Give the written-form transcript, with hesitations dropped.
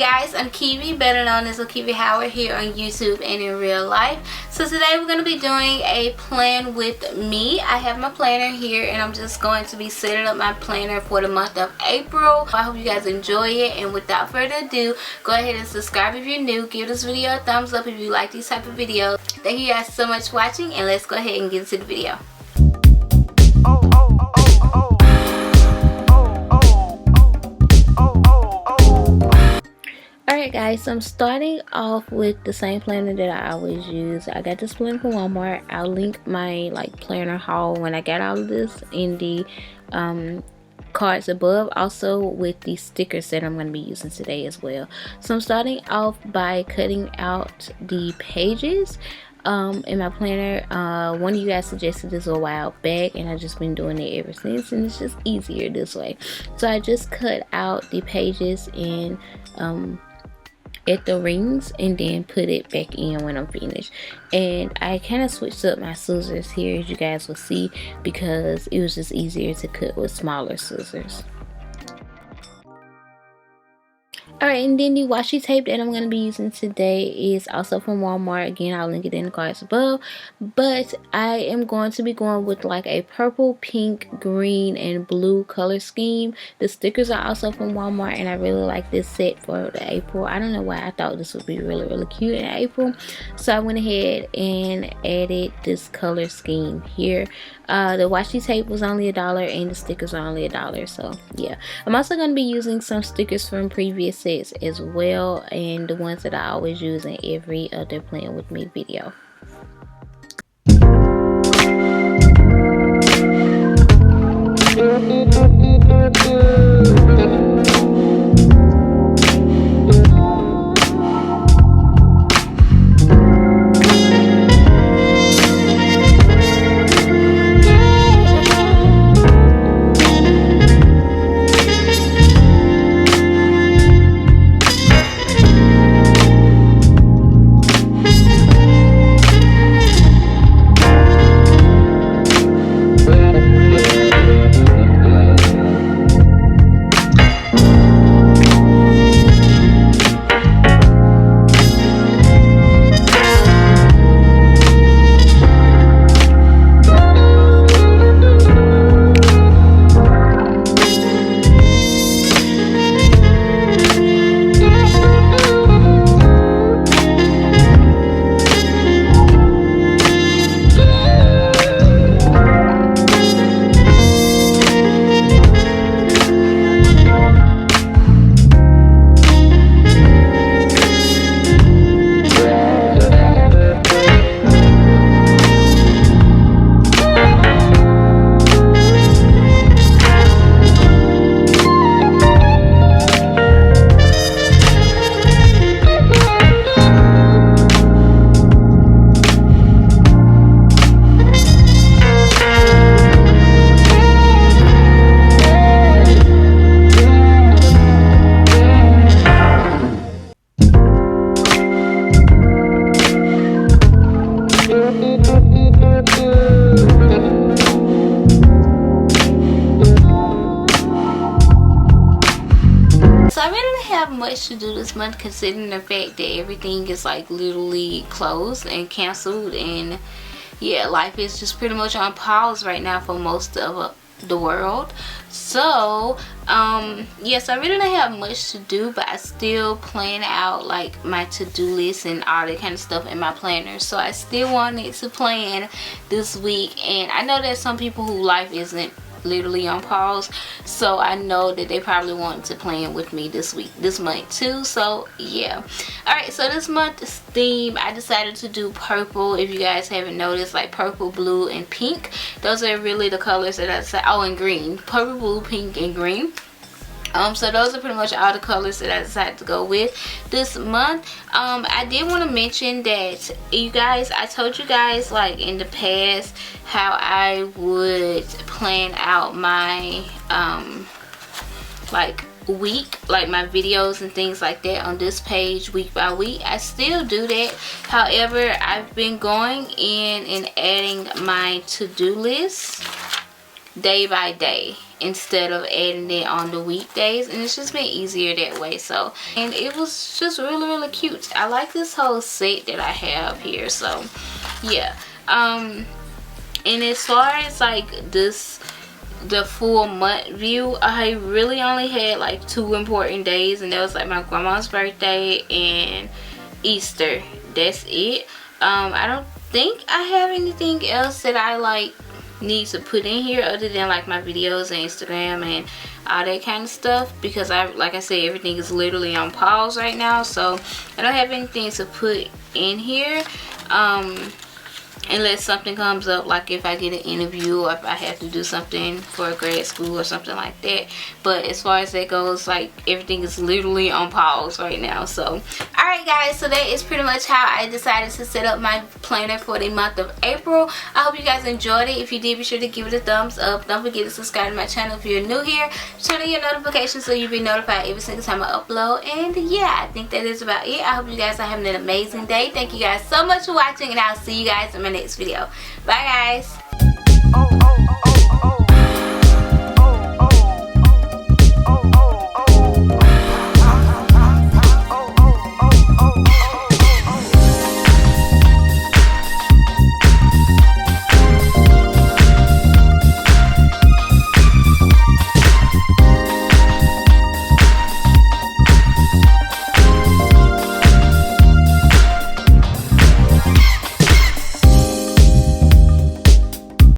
guys, I'm Kiwi, better known as Kiwi Howard here on YouTube and in real life. So today we're going to be doing a plan with me. I have my planner here and I'm just going to be setting up my planner for the month of April. I hope you guys enjoy it, and without further ado, go ahead and subscribe if you're new. Give this video a thumbs up if you like these type of videos. Thank you guys so much for watching, and let's go ahead and get into the video. Alright guys, so I'm starting off with the same planner that I always use. I got this planner from Walmart. I'll link my planner haul when I got all of this in the cards above, also with the stickers that I'm going to be using today as well. So I'm starting off by cutting out the pages in my planner. One of you guys suggested this a while back and I've just been doing it ever since, and it's just easier this way. So I just cut out the pages in at the rings and then put it back in when I'm finished. And I kind of switched up my scissors here, as you guys will see, because it was just easier to cut with smaller scissors. Alright, and then the washi tape that I'm going to be using today is also from Walmart. Again, I'll link it in the cards above. But I am going to be going with a purple, pink, green, and blue color scheme. The stickers are also from Walmart, and I really like this set for the April. I don't know why I thought this would be really, really cute in April. So I went ahead and added this color scheme here. The washi tape was only $1 and the stickers are only $1, so yeah. I'm also going to be using some stickers from previous sets as well, and the ones that I always use in every other Plan With Me video. So I really didn't have much to do this month, considering the fact that everything is literally closed and canceled, and yeah, life is just pretty much on pause right now for most of the world. So yes, I really didn't have much to do, but I still plan out my to-do list and all that kind of stuff in my planner. So I still wanted to plan this week, and I know that some people who life isn't literally on pause, so I know that they probably want to plan with me this month too. So yeah. Alright, so this month's theme, I decided to do purple. If you guys haven't noticed, purple, blue, and pink, those are really the colors that I decided. Oh, and green. Purple, blue, pink, and green. So those are pretty much all the colors that I decided to go with this month. I did want to mention that, you guys, I told you guys in the past how I would plan out my week, my videos and things like that on this page week by week. I still do that. However, I've been going in and adding my to-do list day by day instead of adding it on the weekdays, and it's just been easier that way. So, and it was just really cute. I like this whole set that I have here. So yeah, and as far as like this, the full month view, I really only had like 2 important days, and that was like my grandma's birthday and Easter. That's it. I don't think I have anything else that I like need to put in here other than like my videos and Instagram and all that kind of stuff, because like I said, everything is literally on pause right now, so I don't have anything to put in here unless something comes up, like if I get an interview or if I have to do something for a grad school or something like that. But as far as that goes, like everything is literally on pause right now. So alright guys, so that is pretty much how I decided to set up my planner for the month of April. I hope you guys enjoyed it. If you did, be sure to give it a thumbs up. Don't forget to subscribe to my channel if you're new here. Turn on your notifications so you'll be notified every single time I upload. And yeah, I think that is about it. I hope you guys are having an amazing day. Thank you guys so much for watching, and I'll see you guys in my next video. Bye guys.